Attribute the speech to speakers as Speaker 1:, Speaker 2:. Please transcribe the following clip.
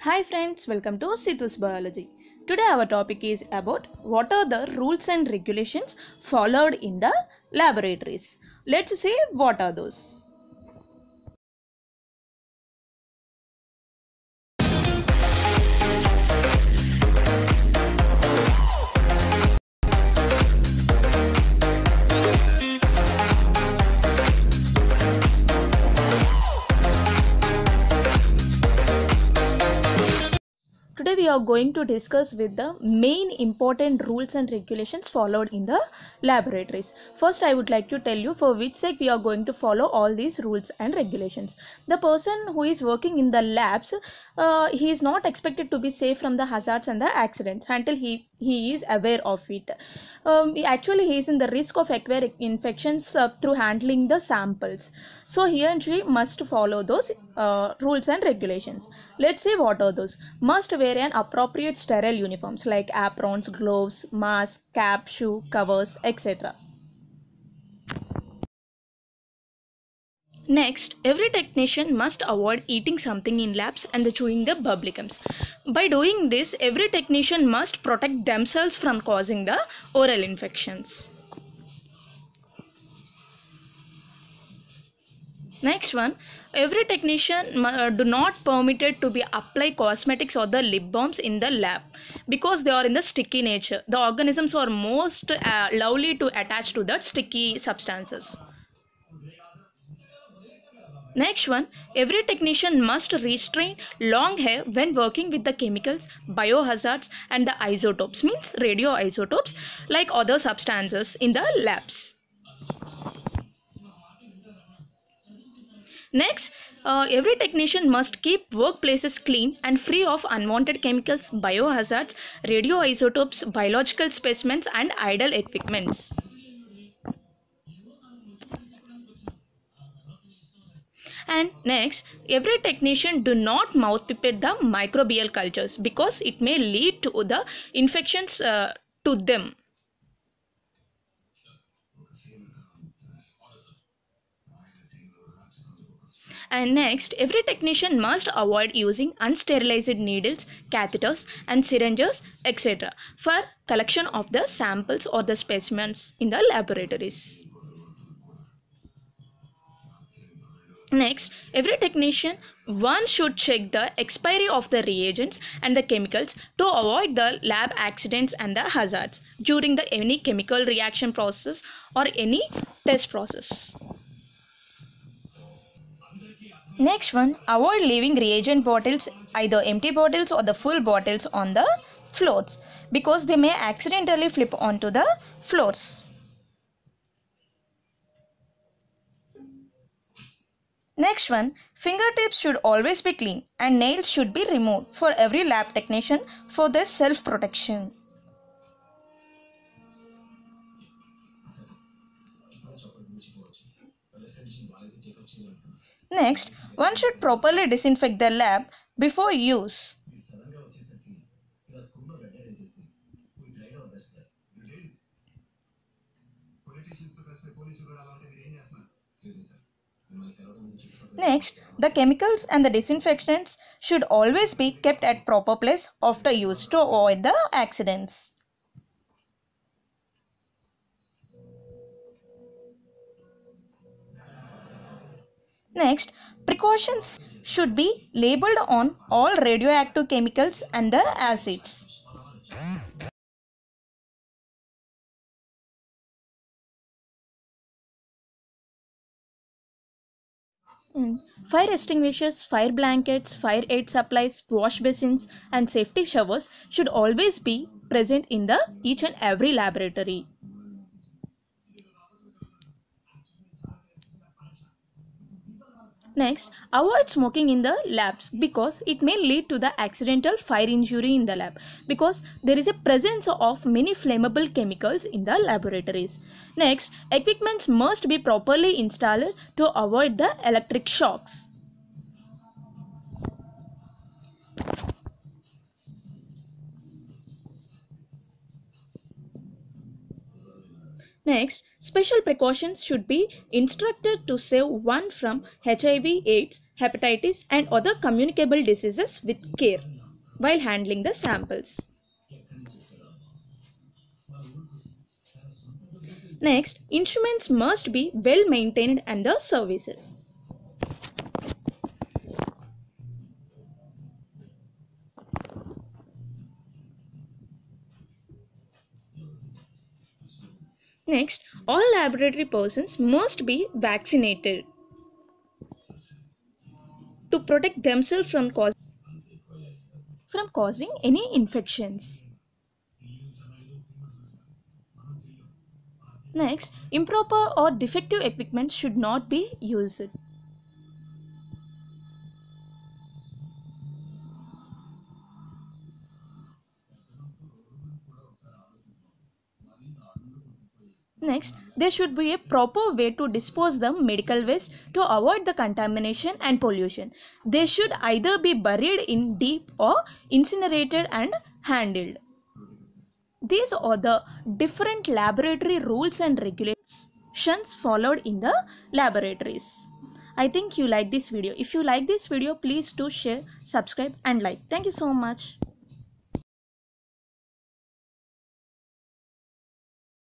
Speaker 1: Hi friends, welcome to Sithu's Biology. Today our topic is about what are the rules and regulations followed in the laboratories. Let's see what are those. Today we are going to discuss with the main important rules and regulations followed in the laboratories. First, I would like to tell you for which sake we are going to follow all these rules and regulations. The person who is working in the labs, he is not expected to be safe from the hazards and the accidents until he is aware of it. Actually, he is in the risk of acquiring infections through handling the samples. So he and she must follow those rules and regulations. Let's see what are those. Must wear an appropriate sterile uniforms like aprons, gloves, mask, cap, shoe, covers, etc. Next, every technician must avoid eating something in labs and chewing the bubble gums. By doing this, every technician must protect themselves from causing the oral infections. Next one, every technician do not permitted to be apply cosmetics or the lip balms in the lab because they are in the sticky nature. The organisms are most lovely to attach to that sticky substances. Next one, every technician must restrain long hair when working with the chemicals, biohazards and the isotopes, means radioisotopes like other substances in the labs. Next, every technician must keep workplaces clean and free of unwanted chemicals, biohazards, radioisotopes, biological specimens and idle equipments. And next, every technician do not mouth pipette the microbial cultures because it may lead to the infections to them. And next, every technician must avoid using unsterilized needles, catheters and syringes, etc. for collection of the samples or the specimens in the laboratories. Next, every technician one should check the expiry of the reagents and the chemicals to avoid the lab accidents and the hazards during the any chemical reaction process or any test process. Next one, avoid leaving reagent bottles, either empty bottles or the full bottles on the floors because they may accidentally flip onto the floors. Next one, fingertips should always be clean and nails should be removed for every lab technician for their self-protection. Next, one should properly disinfect the lab before use. Next, the chemicals and the disinfectants should always be kept at proper place after use to avoid the accidents. Next, precautions should be labeled on all radioactive chemicals and the acids. Fire extinguishers, fire blankets, fire aid supplies, wash basins and safety showers should always be present in the each and every laboratory. Next, avoid smoking in the labs because it may lead to the accidental fire injury in the lab because there is a presence of many flammable chemicals in the laboratories. Next, equipments must be properly installed to avoid the electric shocks. Next, special precautions should be instructed to save one from HIV, AIDS, hepatitis and other communicable diseases with care while handling the samples. Next, instruments must be well maintained and serviced. Next, all laboratory persons must be vaccinated to protect themselves from causing any infections. Next, improper or defective equipment should not be used. Next, there should be a proper way to dispose the medical waste to avoid the contamination and pollution. They should either be buried in deep or incinerated and handled. These are the different laboratory rules and regulations followed in the laboratories. I think you like this video. If you like this video, please do share, subscribe and like. Thank you so much.